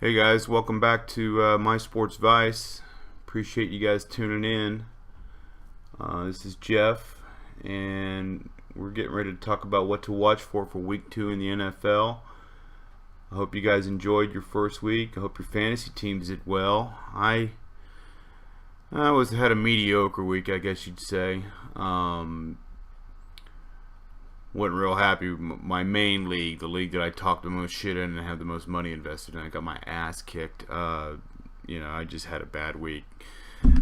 Hey guys, welcome back to My Sports Vice. Appreciate you guys tuning in. This is Jeff, and we're getting ready to talk about what to watch for Week 2 in the NFL. I hope you guys enjoyed your first week. I hope your fantasy teams did well. I had a mediocre week, I guess you'd say. Wasn't real happy. My main league, the league that I talked the most shit in and had the most money invested in, I got my ass kicked. I just had a bad week.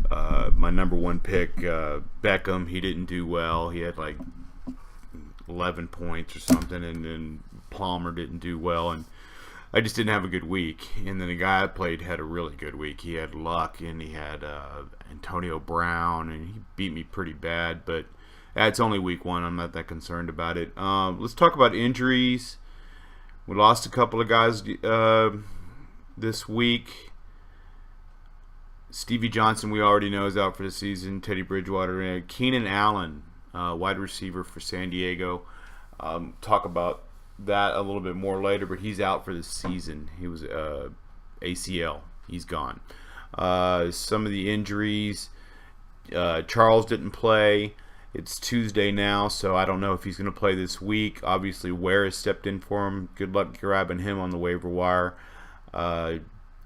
My number one pick, Beckham, he didn't do well. He had like 11 points or something, and then Palmer didn't do well, and I just didn't have a good week. And then the guy I played had a really good week. He had Luck, and he had Antonio Brown, and he beat me pretty bad, but it's only week 1. I'm not that concerned about it. Let's talk about injuries. We lost a couple of guys this week. Stevie Johnson, we already know, is out for the season. Teddy Bridgewater. And Keenan Allen, wide receiver for San Diego. Talk about that a little bit more later, but he's out for the season. He was ACL. He's gone. Some of the injuries. Charles didn't play. It's Tuesday now, so I don't know if he's going to play this week. Obviously, Ware has stepped in for him. Good luck grabbing him on the waiver wire.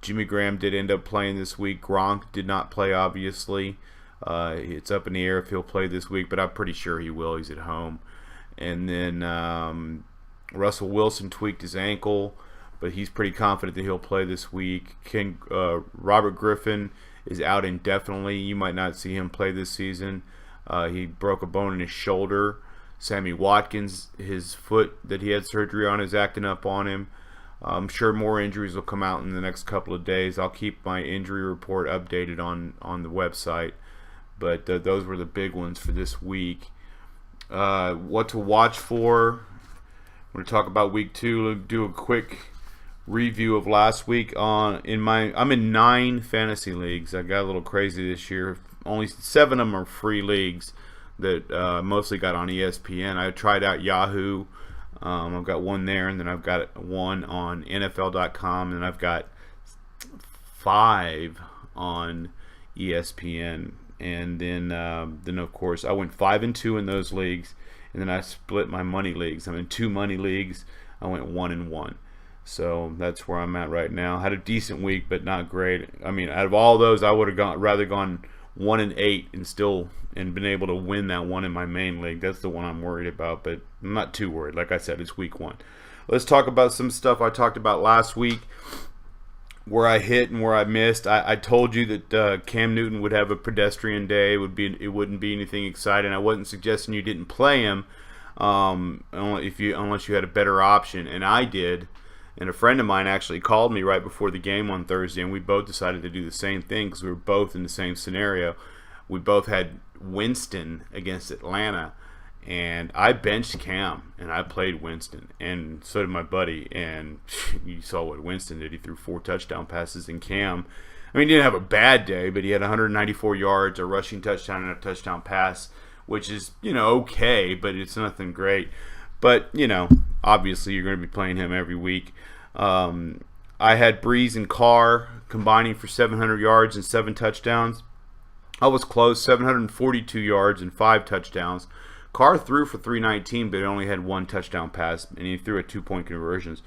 Jimmy Graham did end up playing this week. Gronk did not play, obviously. It's up in the air if he'll play this week, but I'm pretty sure he will. He's at home. And then Russell Wilson tweaked his ankle, but he's pretty confident that he'll play this week. Robert Griffin is out indefinitely. You might not see him play this season. He broke a bone in his shoulder. Sammy Watkins, his foot that he had surgery on, is acting up on him. I'm sure more injuries will come out in the next couple of days. I'll keep my injury report updated on the website. But those were the big ones for this week. What to watch for? I'm going to talk about week 2. Let's do a quick review of last week. I'm in 9 fantasy leagues. I got a little crazy this year. Only 7 of them are free leagues that mostly got on ESPN. I tried out Yahoo. I've got one there, and then I've got one on NFL.com, and I've got 5 on ESPN. And then of course, I went 5-2 in those leagues, and then I split my money leagues. I'm in 2 money leagues. I went 1-1. So that's where I'm at right now. Had a decent week, but not great. I mean, out of all those, I would have rather gone 1-8 and been able to win that one in my main league. That's the one I'm worried about, but I'm not too worried. Like I said, it's week 1. Let's talk about some stuff I talked about last week, where I hit and where I missed. I told you that Cam Newton would have a pedestrian day. It wouldn't be anything exciting. I wasn't suggesting you didn't play him, unless you had a better option, and I did. And a friend of mine actually called me right before the game on Thursday, and we both decided to do the same thing because we were both in the same scenario. We both had Winston against Atlanta, and I benched Cam, and I played Winston, and so did my buddy. And you saw what Winston did. He threw 4 touchdown passes, and Cam, I mean, he didn't have a bad day, but he had 194 yards, a rushing touchdown, and a touchdown pass, which is, okay, but it's nothing great. But, obviously you're going to be playing him every week. I had Breeze and Carr combining for 700 yards and 7 touchdowns. I was close, 742 yards and 5 touchdowns. Carr threw for 319, but he only had 1 touchdown pass, and he threw a 2-point conversions.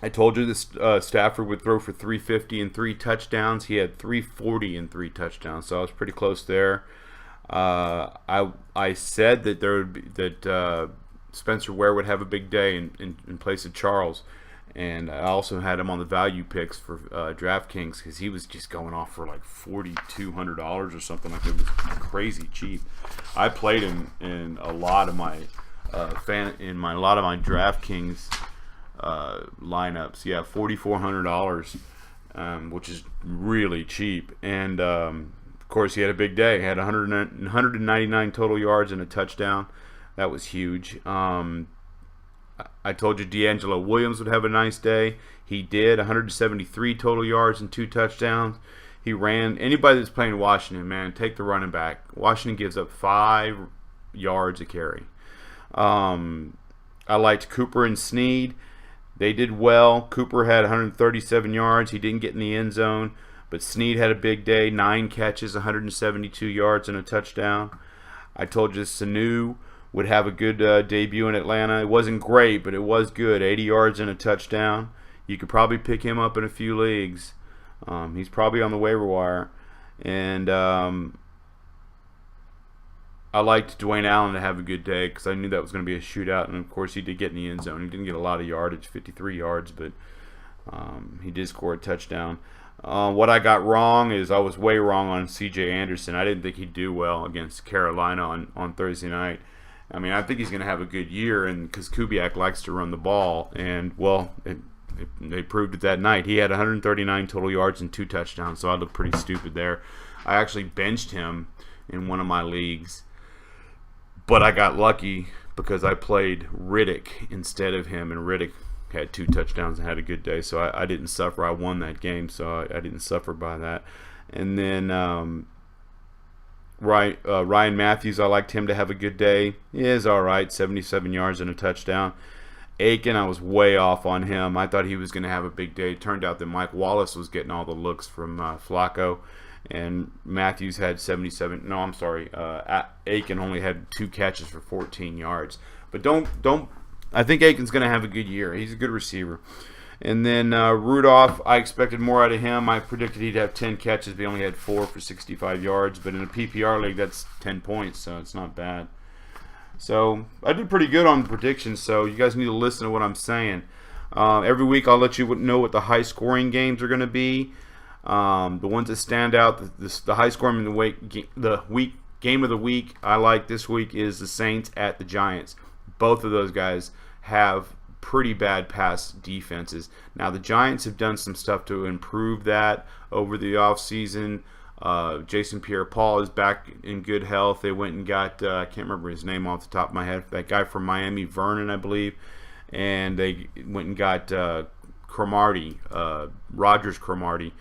I told you this Stafford would throw for 350 and 3 touchdowns. He had 340 and 3 touchdowns, so I was pretty close there. I said that Spencer Ware would have a big day in place of Charles, and I also had him on the value picks for DraftKings because he was just going off for like $4,200 or something. Like, it was crazy cheap. I played him in a lot of my DraftKings lineups. Yeah, $4,400, which is really cheap. And of course, he had a big day. He had 199 total yards and a touchdown. That was huge. I told you D'Angelo Williams would have a nice day. He did. 173 total yards and 2 touchdowns. He ran. Anybody that's playing Washington, man, take the running back. Washington gives up 5 yards a carry. I liked Cooper and Snead. They did well. Cooper had 137 yards. He didn't get in the end zone. But Snead had a big day, 9 catches, 172 yards, and a touchdown. I told you Sanu would have a good debut in Atlanta. It wasn't great, but it was good. 80 yards and a touchdown. You could probably pick him up in a few leagues. He's probably on the waiver wire. And I liked Dwayne Allen to have a good day because I knew that was going to be a shootout. And, of course, he did get in the end zone. He didn't get a lot of yardage, 53 yards, but he did score a touchdown. What I got wrong is I was way wrong on C.J. Anderson. I didn't think he'd do well against Carolina on Thursday night. I mean, I think he's going to have a good year, and because Kubiak likes to run the ball. And, well, they proved it that night. He had 139 total yards and 2 touchdowns, so I looked pretty stupid there. I actually benched him in one of my leagues, but I got lucky because I played Riddick instead of him, and Riddick had 2 touchdowns and had a good day, so I didn't suffer. I won that game, so I didn't suffer by that. And then Ryan Matthews, I liked him to have a good day. He is all right, 77 yards and a touchdown. Aiken, I was way off on him. I thought he was going to have a big day. It turned out that Mike Wallace was getting all the looks from Flacco, and Matthews had 77. No, I'm sorry. Aiken only had 2 catches for 14 yards. But don't. I think Aiken's going to have a good year. He's a good receiver. And then Rudolph, I expected more out of him. I predicted he'd have 10 catches, but he only had 4 for 65 yards. But in a PPR league, that's 10 points, so it's not bad. So I did pretty good on predictions, so you guys need to listen to what I'm saying. Every week I'll let you know what the high-scoring games are going to be. The ones that stand out, the high-scoring game of the week I like this week is the Saints at the Giants. Both of those guys have pretty bad pass defenses. Now, the Giants have done some stuff to improve that over the offseason. Jason Pierre-Paul is back in good health. They went and got, I can't remember his name off the top of my head, that guy from Miami, Vernon, I believe. And they went and got Cromartie, Rogers Cromartie,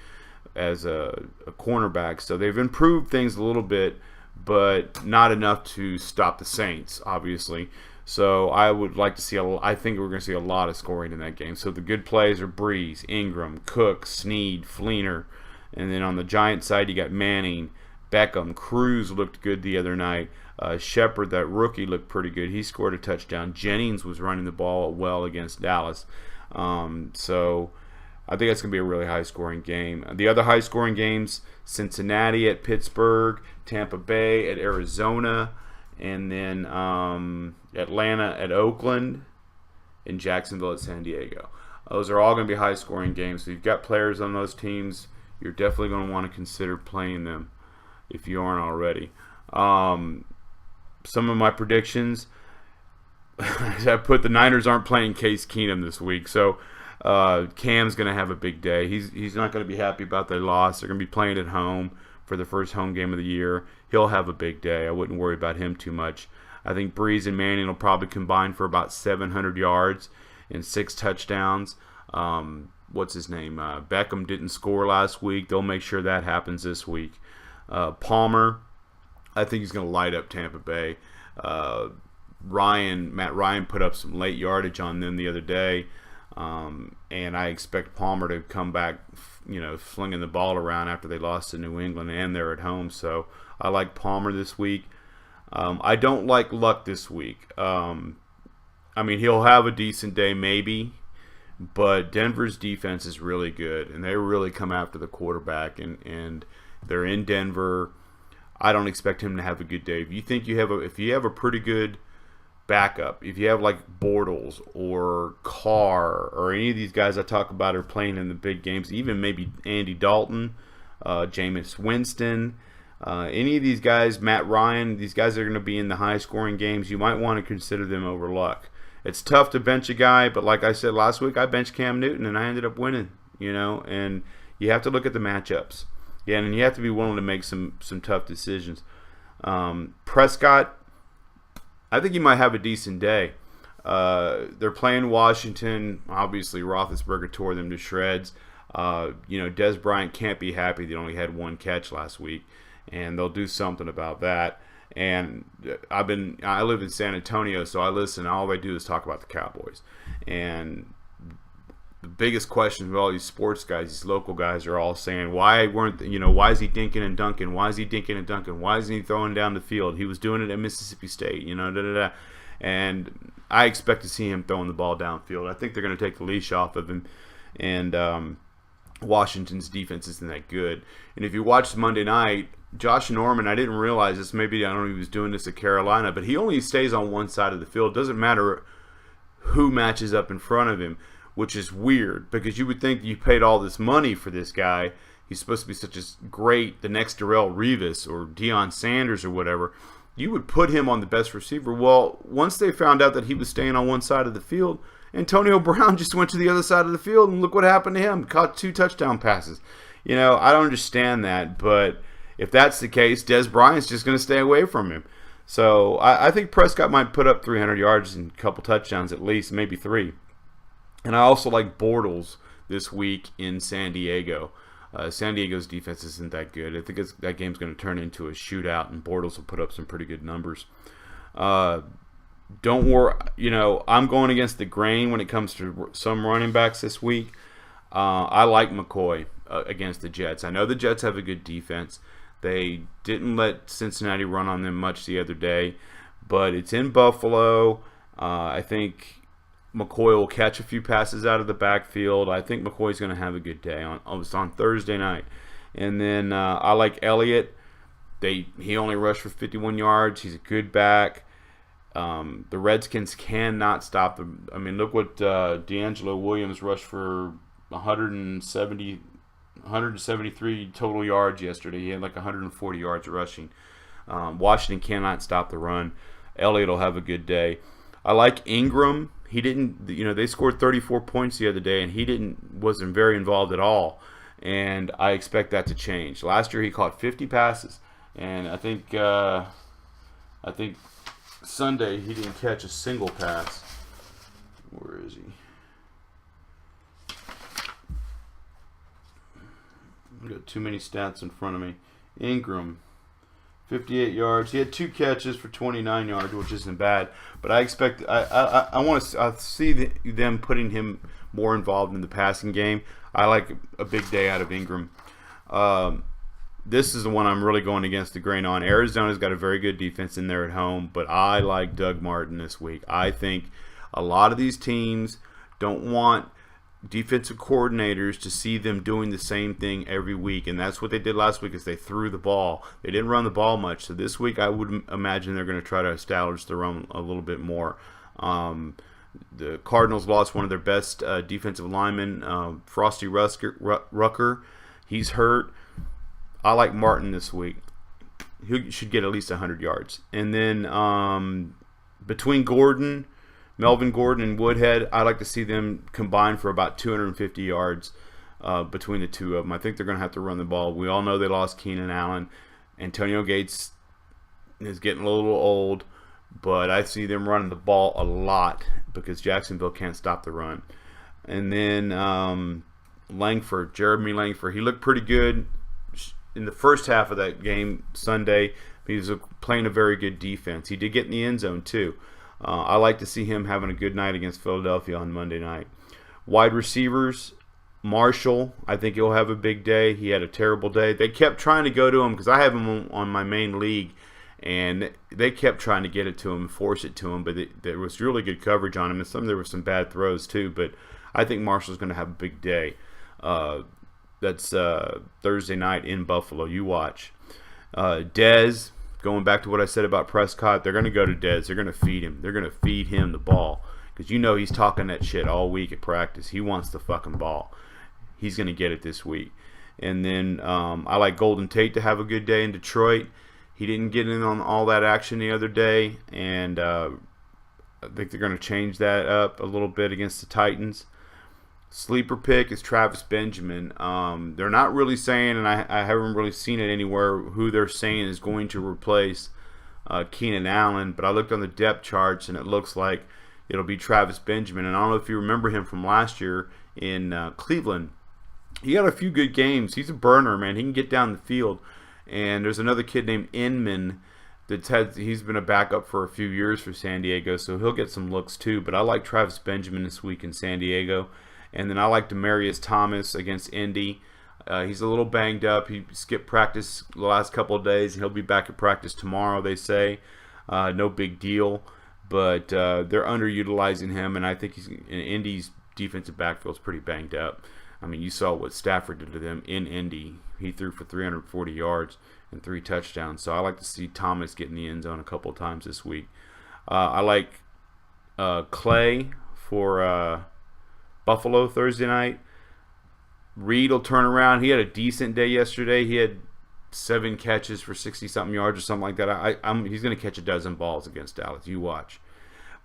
as a cornerback. So they've improved things a little bit, but not enough to stop the Saints, obviously. So I would like to see, I think we're going to see a lot of scoring in that game. So the good plays are Breeze, Ingram, Cook, Snead, Fleener. And then on the Giants side, you got Manning, Beckham. Cruz looked good the other night. Shepard, that rookie, looked pretty good. He scored a touchdown. Jennings was running the ball well against Dallas. So I think that's going to be a really high-scoring game. The other high-scoring games, Cincinnati at Pittsburgh, Tampa Bay at Arizona, and then Atlanta at Oakland, and Jacksonville at San Diego. Those are all going to be high-scoring games. So you've got players on those teams. You're definitely going to want to consider playing them if you aren't already. Some of my predictions, I put the Niners aren't playing Case Keenum this week. So Cam's going to have a big day. He's not going to be happy about their loss. They're going to be playing at home for the first home game of the year. He'll have a big day. I wouldn't worry about him too much. I think Breeze and Manning will probably combine for about 700 yards and 6 touchdowns. What's his name? Beckham didn't score last week. They'll make sure that happens this week. Palmer, I think he's going to light up Tampa Bay. Matt Ryan put up some late yardage on them the other day, and I expect Palmer to come back, flinging the ball around after they lost to New England, and they're at home. So I like Palmer this week. I don't like Luck this week. He'll have a decent day maybe, but Denver's defense is really good, and they really come after the quarterback, and they're in Denver. I don't expect him to have a good day. If you have a pretty good backup, if you have like Bortles or Carr or any of these guys I talk about are playing in the big games, even maybe Andy Dalton, Jameis Winston, any of these guys, Matt Ryan, these guys are going to be in the high-scoring games. You might want to consider them over Luck. It's tough to bench a guy, but like I said last week, I benched Cam Newton, and I ended up winning, and you have to look at the matchups. Yeah, and you have to be willing to make some tough decisions. Prescott, I think he might have a decent day. They're playing Washington. Obviously, Roethlisberger tore them to shreds. Dez Bryant can't be happy they only had 1 catch last week, and they'll do something about that. And I live in San Antonio, so I listen. All I do is talk about the Cowboys. And the biggest question with all these sports guys, these local guys, are all saying, why is he dinking and dunking? Why is he dinking and dunking? Why isn't he throwing down the field? He was doing it at Mississippi State, And I expect to see him throwing the ball downfield. I think they're going to take the leash off of him, and Washington's defense isn't that good. And if you watched Monday night, Josh Norman, I didn't realize this. Maybe I don't know if he was doing this at Carolina, but he only stays on one side of the field. It doesn't matter who matches up in front of him, which is weird because you would think you paid all this money for this guy. He's supposed to be such a great, the next Darrelle Revis or Deion Sanders or whatever. You would put him on the best receiver. Well, once they found out that he was staying on one side of the field, Antonio Brown just went to the other side of the field, and look what happened to him. Caught 2 touchdown passes. I don't understand that, but if that's the case, Dez Bryant's just going to stay away from him. So I think Prescott might put up 300 yards and a couple touchdowns at least, maybe 3. And I also like Bortles this week in San Diego. San Diego's defense isn't that good. I think that game's going to turn into a shootout, and Bortles will put up some pretty good numbers. Don't worry. I'm going against the grain when it comes to some running backs this week. I like McCoy against the Jets. I know the Jets have a good defense. They didn't let Cincinnati run on them much the other day, but it's in Buffalo. I think McCoy will catch a few passes out of the backfield. I think McCoy's going to have a good day. It's on Thursday night. And then I like Elliott. He only rushed for 51 yards. He's a good back. The Redskins cannot stop them. I mean, look what D'Angelo Williams rushed for 173 total yards yesterday. He had like 140 yards rushing. Washington cannot stop the run. Elliott will have a good day. I like Ingram. He didn't, they scored 34 points the other day, and he wasn't very involved at all. And I expect that to change. Last year he caught 50 passes, and I think Sunday he didn't catch a single pass. Where is he? I've got too many stats in front of me. Ingram, 58 yards. He had 2 catches for 29 yards, which isn't bad. But I expect I want to see them putting him more involved in the passing game. I like a big day out of Ingram. This is the one I'm really going against the grain on. Arizona's got a very good defense in there at home, but I like Doug Martin this week. I think a lot of these teams don't want defensive coordinators to see them doing the same thing every week, and that's what they did last week is they threw the ball. They didn't run the ball much, so this week I would imagine they're going to try to establish the run a little bit more. The Cardinals lost one of their best defensive linemen, Frosty Rucker. He's hurt. I like Martin this week. He should get at least 100 yards. And then between Melvin Gordon and Woodhead, I like to see them combine for about 250 yards between the two of them. I think they're going to have to run the ball. We all know they lost Keenan Allen. Antonio Gates is getting a little old, but I see them running the ball a lot because Jacksonville can't stop the run. And then Jeremy Langford, he looked pretty good in the first half of that game Sunday. He was playing a very good defense. He did get in the end zone too. I like to see him having a good night against Philadelphia on Monday night. Wide receivers, Marshall, I think he'll have a big day. He had a terrible day. They kept trying to go to him because I have him on my main league, and they kept trying to get it to him and force it to him, but there was really good coverage on him, and there were some bad throws too, but I think Marshall's going to have a big day. That's Thursday night in Buffalo. You watch. Dez, going back to what I said about Prescott, they're going to go to Dez. They're going to feed him. They're going to feed him the ball because he's talking that shit all week at practice. He wants the fucking ball. He's going to get it this week. And then I like Golden Tate to have a good day in Detroit. He didn't get in on all that action the other day, and I think they're going to change that up a little bit against the Titans. Sleeper pick is Travis Benjamin. They're not really saying, and I haven't really seen it anywhere, who they're saying is going to replace Keenan Allen, but I looked on the depth charts, and it looks like it'll be Travis Benjamin. And I don't know if you remember him from last year in Cleveland. He had a few good games. He's a burner, man. He can get down the field. And there's another kid named Inman he's been a backup for a few years for San Diego, so he'll get some looks too. But I like Travis Benjamin this week in San Diego. And then I like Demaryius Thomas against Indy. He's a little banged up. He skipped practice the last couple of days. He'll be back at practice tomorrow, they say. No big deal. But they're underutilizing him, and I think Indy's defensive backfield is pretty banged up. I mean, you saw what Stafford did to them in Indy. He threw for 340 yards and 3 touchdowns. So I like to see Thomas get in the end zone a couple of times this week. I like Clay for Buffalo Thursday night. Reed will turn around. He had a decent day yesterday. He had 7 catches for 60-something yards or something like that. He's going to catch a dozen balls against Dallas. You watch.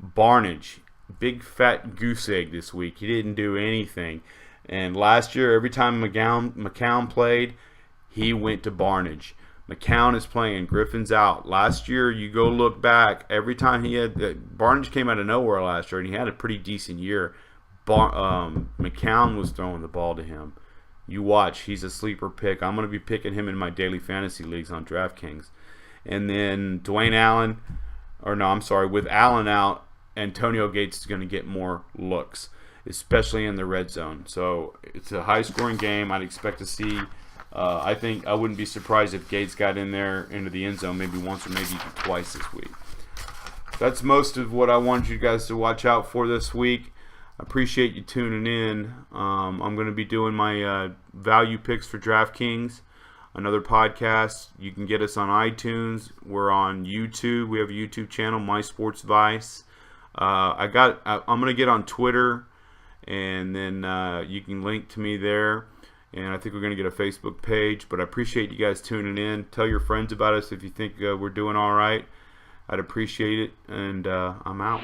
Barnidge, big fat goose egg this week. He didn't do anything. And last year, every time McCown played, he went to Barnidge. McCown is playing. Griffin's out. Last year, you go look back, every time Barnidge came out of nowhere last year, and he had a pretty decent year. McCown was throwing the ball to him. You watch. He's a sleeper pick. I'm going to be picking him in my daily fantasy leagues on DraftKings. And then with Allen out, Antonio Gates is going to get more looks, especially in the red zone. So it's a high-scoring game. I'd expect to see. I think I wouldn't be surprised if Gates got in there into the end zone maybe once or maybe even twice this week. That's most of what I wanted you guys to watch out for this week. I appreciate you tuning in. I'm going to be doing my value picks for DraftKings, another podcast. You can get us on iTunes. We're on YouTube. We have a YouTube channel, My Sports Vice. I'm going to get on Twitter, and then you can link to me there. And I think we're going to get a Facebook page. But I appreciate you guys tuning in. Tell your friends about us if you think we're doing all right. I'd appreciate it. And I'm out.